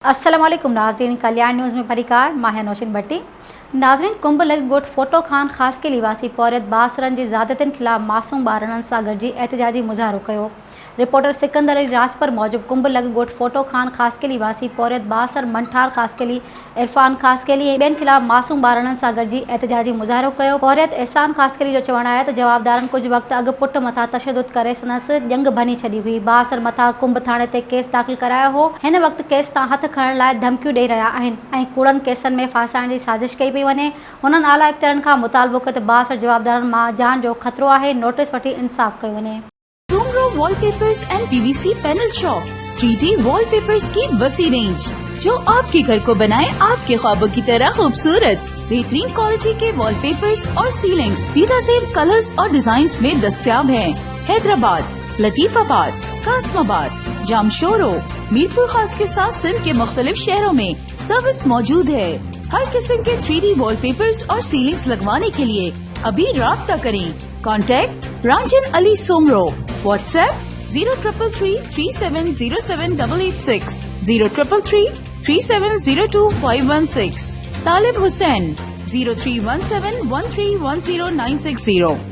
अस्सलाम वालेकुम नाजरीन, कल्याण न्यूज़ में परिकार माहिया नौशिन भट्टी। नाजरीन, कुंभ लग गोट फोटो खान ख़ास के लिवासी पौरियत बासरन जी ज़्यादतियुनि ख़िलाफ़ मासूम ॿारनि सां गॾिजी एहतजाजी मुज़ाहिरो कयो। रिपोर्टर सिकंदर अली राजपर मूजिब कुंभ लग गोट फोटो खान ख़ास के लिवासी पौरियत बासर मंठार ख़ास के लिए इरफान ख़ास के लिए ॿियनि ख़िलाफ़ मासूम ॿारनि सां गॾिजी एहतजाजी मुज़ाहिरो कयो। पौरियत एहसान ख़ास के लिए जो चवणु आहे त जवाबदारनि कुझु वक़्तु अॻु पुटु मथां तशदुद करे संदसि जंग भनी छॾी हुई। बासर मथां कुंभ थाणे ते केस दाख़िल करायो हो। हिन वक़्तु केस तां हथ खणण लाइ धमकियूं ॾेई रहिया आहिनि ऐं कूड़नि केसनि में फासाइण जी साज़िश कई पई वञे। हुननि आला इख़्तियारनि खां मुतालबो कयो त बासर जवाबदारनि मां जान जो ख़तरो आहे, नोटिस वठी इंसाफ़ कयो वञे। Soomro wallpapers and PVC panel shop 3D wallpapers की वसी रेंज जो आपके घर को बनाए आपके ख्वाबों की तरह खूबसूरत। बेहतरीन क्वालिटी के वॉलपेपर्स और सीलिंग्स बेहतरीन कलर्स और डिजाइन्स में दस्तयाब हैं। हैदराबाद, लतीफाबाद, कासमाबाद, जामशोरो, मीरपुर खास के साथ सिंध के मुख्तलिफ शहरों में सर्विस मौजूद है। हर किस्म के 3D वॉलपेपर्स और सीलिंग्स लगवाने के लिए अभी राब्ता करें। कॉन्टैक्ट रांझन अली सोमरो। व्हाट्सएप 0333370786 03333702 516। तालिब हुसैन 031713109660।